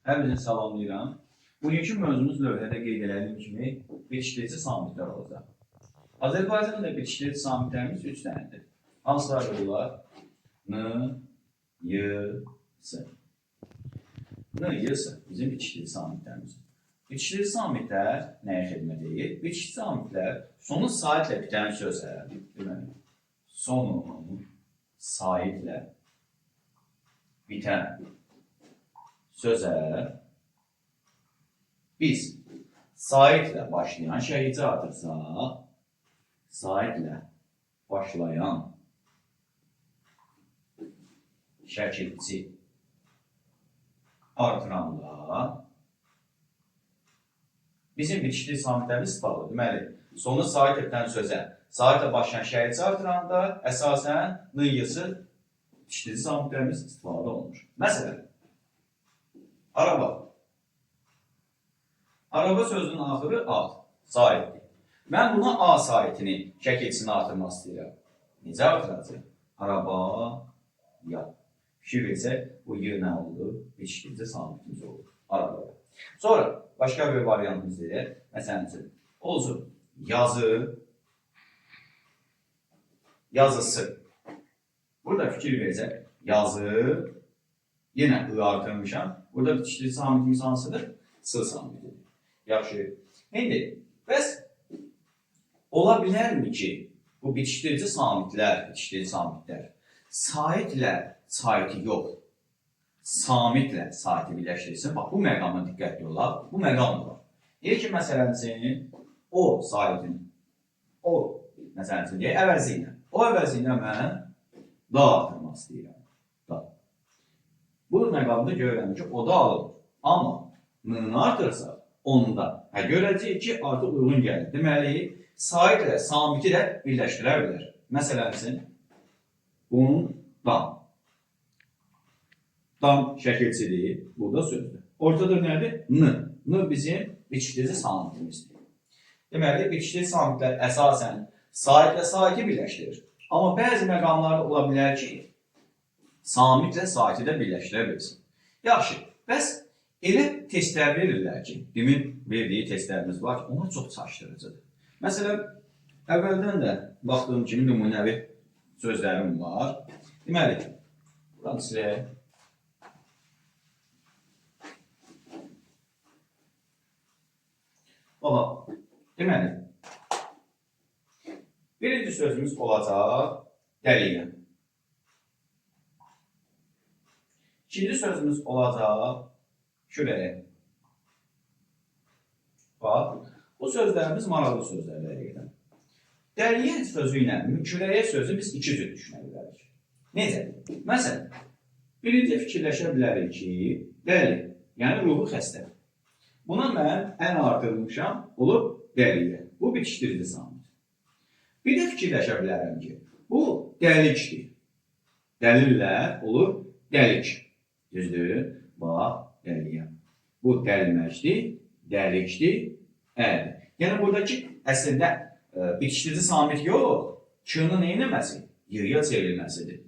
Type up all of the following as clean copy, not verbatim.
Hepinizi salamlayıram. Bugünkü mövzumuz lövhədə qeyd edildiyim kimi bitişdirici samitlər olacaq. Azərbaycanda bitişdirici samitlərimiz 3 dənədir. Hansılar bunlar? N, Y, S. N, Y, S bizim bitişdirici samitlərimiz. Bitişdirici samitlər nəyə xidmət edir? Bitişdirici samitlər sonu saitlə bitən sözlər. Deməli, sonu saitlə bitən sözə biz saitlə başlayan şəhicə artırsaq, saitlə başlayan şəkilçi artıranda bizim bitişdirici samitlərimiz istifadə edilir. Deməli, sonu sait bitən sözə saitlə başlayan şəhicə artıranda əsasən n-yısı bitişdirici samitlərimiz istifadə olunur. Məsələn, araba. Araba sözünün axırı A, saitdir. Mən buna A saitini, şəkilçisini artırmaq istəyirəm. Necə artıracaq? Araba, ya. Fikir versək, bu Y nə oldu? Bitişdirici samitimiz oldu. Araba. Sonra, başqa bir variantımız deyək. Məsələn, olsun, yazı, yazısı. Burada fikir versək, yazı, yenə I artırmışam. Burada bitişdirici samitimiz hansıdır? S samitidir. Yaxşı. İndi, bəs ola bilərmi ki, bu bitişdirici samitlər, saitlə saiti yox, samitlə saiti birləşdirsin. Bax, bu məqama diqqətli olaq. Bu məqam var. Deyək ki, məsələn üçün, o saitin, o, məsələn üçün, deyək, əvəzi ilə. O əvəzi ilə mən da artırmaq istəyirəm. Da. Bu məqamda görürəm ki, o da alınır. Amma n-ni artırsa, onda görəcəyik ki, artıq uyğun gəlir. Deməli, saitlə samiti də birləşdirə bilər. Məsələn üçün, bunun dam. Dam şəkilçidir, bu da sözdür. Ortada nədir? N. N bizim bitişdirici samitimizdir. Deməli, bitişdirici samitlər əsasən saitlə saiti birləşdirir. Amma bəzi məqamlarda ola bilər ki, samitlə saiti də birləşdirə bilsin. Yaxşı, bəs elə testlər verirlər ki, demin verdiyi testlərimiz var ki, onlar çox çaşdırıcıdır. Məsələn, əvvəldən də baxdığım kimi nümunəvi sözlərim var. Deməli, buradan silək. Ola, deməli, birinci sözümüz olacaq dəliyə. İkinci sözümüz olacaq kürəyə. Bax, bu sözlərimiz maraqlı sözlərlə gedir. Dəliyə sözü ilə kürəyə sözü biz iki cür düşünə bilərik. Necə? Məsələn, birinci fikirləşə bilərik ki, dəli, yəni ruhu xəstə. Buna mən ən artırılmışam, olub dəliyə. Bu bitişdirici samit. Bir də fikirləşə bilərəm ki, bu dəlikdir. Dəlillə olur dəlik. Düzdür? Bax, dəliyə. Bu dəlməcdir, dəlikdir, ədir. Yəni, buradakı əslində bitişdirici samit yox, K-nın neynəməsi? Y-ya çevrilməsidir.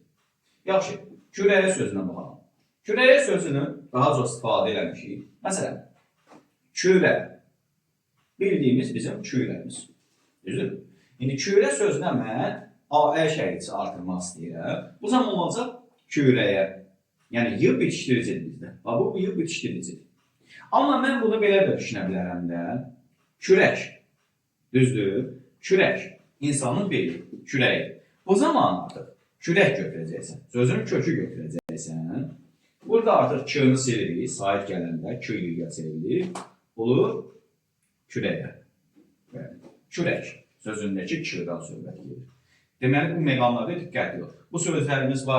Yaxşı, kürəyə sözünə baxalım. Kürəyə sözünü daha çox istifadə eləmişik. Məsələn, kürə bildiyimiz bizim kürəmiz. Düzdür? İndi kürə sözünə mən A-ə şəkilçisi artırmaq istəyirəm. Bu zaman olacaq kürəyə. Yəni, Y bitişdiricidir bizdə. Bu Y bitişdiricidir. Amma mən bunu belə də düşünə bilərəm də. Kürək. Düzdür? Kürək. İnsanın beli. Kürək. O zaman artıq kürək götürəcəksən. Sözünün kökü götürəcəksən. Burada artıq K-nı silirik. Sait gələndə K-yə çevrilir. Olur kürəyə. Kürək. Sözündəki K-dan söhbət gedir. Deməli, bu məqamlarda diqqətli ol. Bu sözlərimiz var.